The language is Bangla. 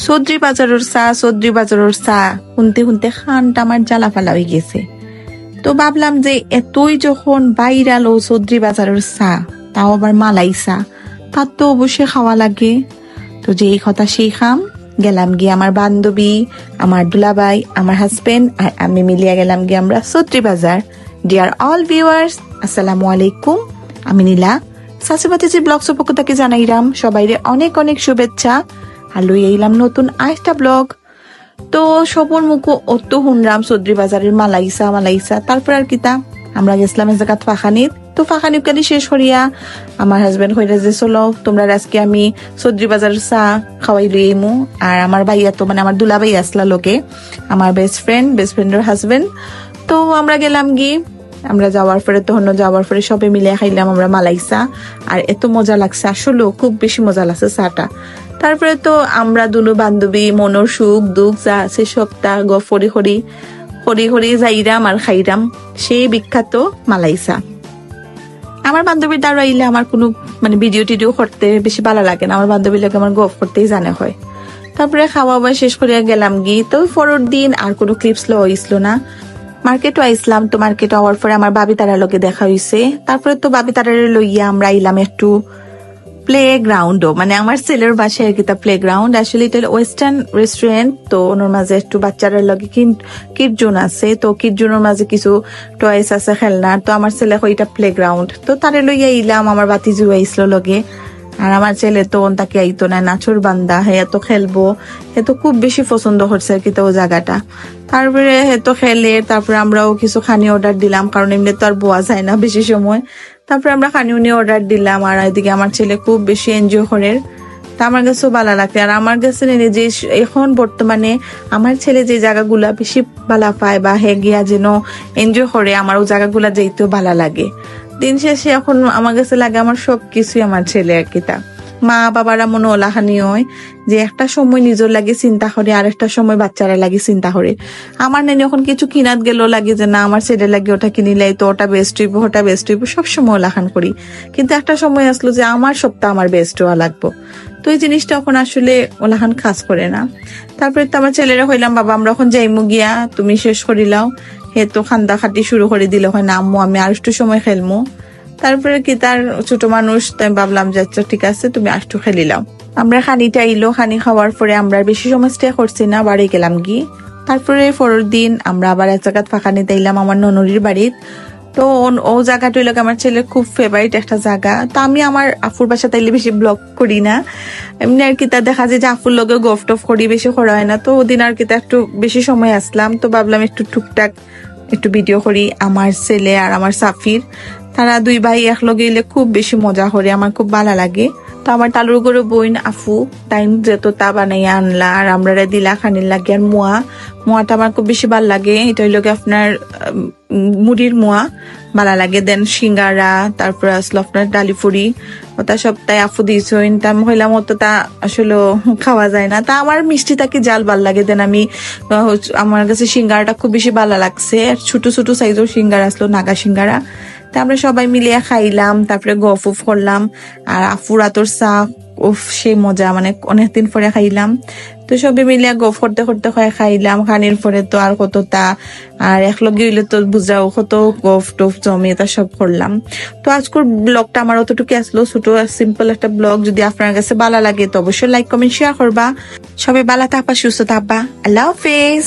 চৌধুরী বাজারের চা শুনতে শুনতে খানটা আমার জ্বালা ফালা হয়ে গেছে। তো ভাবলাম যে এতই যখন বাইরালো চৌধুরী বাজারের চা, তাও আবার মালাই চা, তার তো অবশ্যই খাওয়া লাগে। তো যেই কথা সেই খাম, গেলাম গিয়ে আমার বান্ধবী, আমার দুলাভাই, আমার হাজবেন্ড আর আমি মিলিয়া গেলাম গিয়ে আমরা চৌধুরী বাজার। ডিয়ার অল ভিউয়ার্স, আসসালামু আলাইকুম। আমি নীলা সাসিবাতিজি ব্লগস পক্ষ থেকে জানাইলাম সবাইরে অনেক অনেক শুভেচ্ছা। আর লই আইলাম নতুন আরেকটা ব্লগ। তো সবর মুখ অত শুনলাম চৌধুরী বাজারের মালাইসা। তারপর আর কিতা আমরা গেছিলাম এক জায়গা ফাঁকানিত। তো ফাঁকানি কালি শেষ করিয়া আমার হাজবেন্ড হইরা যে চলো তোমরা আজকে আমি চৌধুরী বাজারের চা খাওয়াই লই আইমু। আর আমার ভাইয়া তো মানে আমার দুলাভাই আসলা লোকে, আমার বেস্ট ফ্রেন্ডের হাজবেন্ড। তো আমরা গেলাম গিয়ে, আমরা যাওয়ার পরে সবে মিলে খাইলাম আমরা মালাইসা। আর এত মজা লাগছে, আসলে খুব বেশি মজা লাগছে চাটা। তারপরে তো আমরা দুনো বান্ধবী মনের সুখ দুঃখ যা আছে সবটা হরি যাইরাম আর খাইরাম সেই বিখ্যাত মালাইসা। আমার বান্ধবীর দ্বারা আইলে আমার কোনো মানে ভিডিও টিডিও করতে বেশি ভালো লাগে না, আমার বান্ধবীর লাগে আমার গপ করতেই জানে হয়। তারপরে খাওয়া দাওয়া শেষ করিয়া গেলাম গি। তো পরের দিন আর কোনো ক্লিপস লওয়া হইছিল না, মার্কেটও আইসলাম। তো মার্কেট হওয়ার পরে আমার বাবি তারার লগে দেখা হইছে। তারপরে তো বাবি তারার লইয়া আমরা আইলাম একটু প্লে গ্রাউন্ডও, মানে আমার ছেলের বাসায় আর কি তা প্লে গ্রাউন্ড। আসলে এটা ওয়েস্টার্ন রেস্টুরেন্ট, তো ওনার মাঝে একটু বাচ্চারা লগে কিড জোন আছে। তো কিড জোনের মাঝে কিছু টয়েস আছে খেলনার। তো আমার ছেলে ওইটা প্লে গ্রাউন্ড, তো তারে লইয়া আইলাম। আমার বাতিজু আইসল লগে। আর আমার ছেলে তো তাকে আইতো না, নাচুর বান্দা, হে এত খেলবো, হে তো খুব বেশি পছন্দ করছে আর কি তো জায়গাটা। তারপরে হে তো খেলে, তারপরে আমরাও কিছু খানি অর্ডার দিলাম, কারণ এমনি তো আর বোয়া যায় না বেশি সময়। তারপরে আমরা খানিও নিয়ে অর্ডার দিলাম। আর এদিকে আমার ছেলে খুব বেশি এনজয় করে, তা আমার কাছেও ভালো লাগে। আর আমার কাছে যে এখন বর্তমানে আমার ছেলে যে জায়গাগুলা বেশি ভালো পায় বা হে গিয়া যেন এনজয় করে, আমার ওই জায়গাগুলা যেতেও ভালো লাগে। দিন শেষে এখন আমার কাছে লাগে আমার সবকিছুই আমার ছেলে আর কি তা। মা বাবারা মনে ওলাহানি হয় যে একটা সময় নিজের লাগে চিন্তা করে, আর একটা সময় বাচ্চারা লাগে চিন্তা করে। আমার নানি এখন কিছু কিনাত গেলেও লাগে যে না আমার ছেলে লাগে ওটা কিনিলাই তো ওটা বেস্ট হইব, ওটা বেস্ট হইব, সবসময় ওলাহান করি। কিন্তু একটা সময় আসলো যে আমার সবটা আমার বেস্ট হওয়া লাগবো। তো এই জিনিসটা এখন আসলে ওলাহান কাজ করে না। তারপরে তো আমার ছেলেরা হইলাম বাবা আমরা এখন যাইমু গিয়া, তুমি শেষ করিলাও। হে তো খান্দা খাটি শুরু করে দিল, হয় না আম্মু আমি আর একটু সময় খেলমু। তারপরে কি তার ছোট মানুষ, তাই ভাবলাম যে আচ্ছা ঠিক আছে তুমি একটু খেলিলাম। আমরা খানিটা আইলো, খানি খাওয়ার পরে আমরা বেশি সময় স্টে করছি না, বাড়ি গেলাম গি। তারপরে পরের দিন আমরা আবার এক জায়গা ফাঁকা নিতে আইলাম আমার ননরির বাড়ির। তো ও জায়গাটা হইলো আমার ছেলের খুব ফেভারিট একটা জায়গা। তো আমি আমার আফুর বাসা তাইলে বেশি ব্লগ করি না, এমনি আর কি তা দেখা যায় যে আফুর লগে গফ টফ করি, বেশি করা হয় না। তো ওদিন আর কি তা একটু বেশি সময় আসলাম, তো ভাবলাম একটু টুকটাক একটু ভিডিও করি। আমার ছেলে আর আমার সাফির, তারা দুই ভাই একলগে এলে খুব বেশি মজা করে, আমার খুব ভালো লাগে। তো আমার তালুর গরু বইন আফু টাইম যেত তা বানাইয়া আনলা, আর আমরা দিলা খানির লাগে। আর মোয়াটা আমার খুব বেশি ভাল লাগে, এটা হইল আপনার মুড়ির মোয়া ভালো লাগে। দেন সিঙ্গারা, তারপর আসলো আপনার ডালিপুরি, ওটা সপ্তাহে আফু দিয়েছেন। তা আমি হইলাম তো তা আসলে খাওয়া যায় না, তা আমার মিষ্টি তাকে জাল ভাল লাগে। দেন আমি আমার কাছে সিঙ্গারাটা খুব বেশি ভালো লাগছে, ছোট ছোট সাইজের সিঙ্গারা আসলো, নাগা সিঙ্গারা। তা আমরা সবাই মিলিয়ে খাইলাম, তারপরে গফ উফ করলাম। আর আফুর আতর চা উফ সে মজা, মানে অনেকদিন পরে খাইলাম। তো সবাই মিলিয়ে গফ করতে করতে খাইলাম। খানির পরে তো আর কতটা, আর একলগে হইলে তো বুঝাও কত গফ টফ জমে তা সব করলাম। তো আজকের ব্লগটা আমার অতটুকু আসলো, ছোট সিম্পল একটা ব্লগ। যদি আপনার কাছে ভালো লাগে তো অবশ্যই লাইক কমেন্ট শেয়ার করবা। সবাই ভালো থাকবা, সুস্থ থাকবা। আল্লাহ হাফেজ।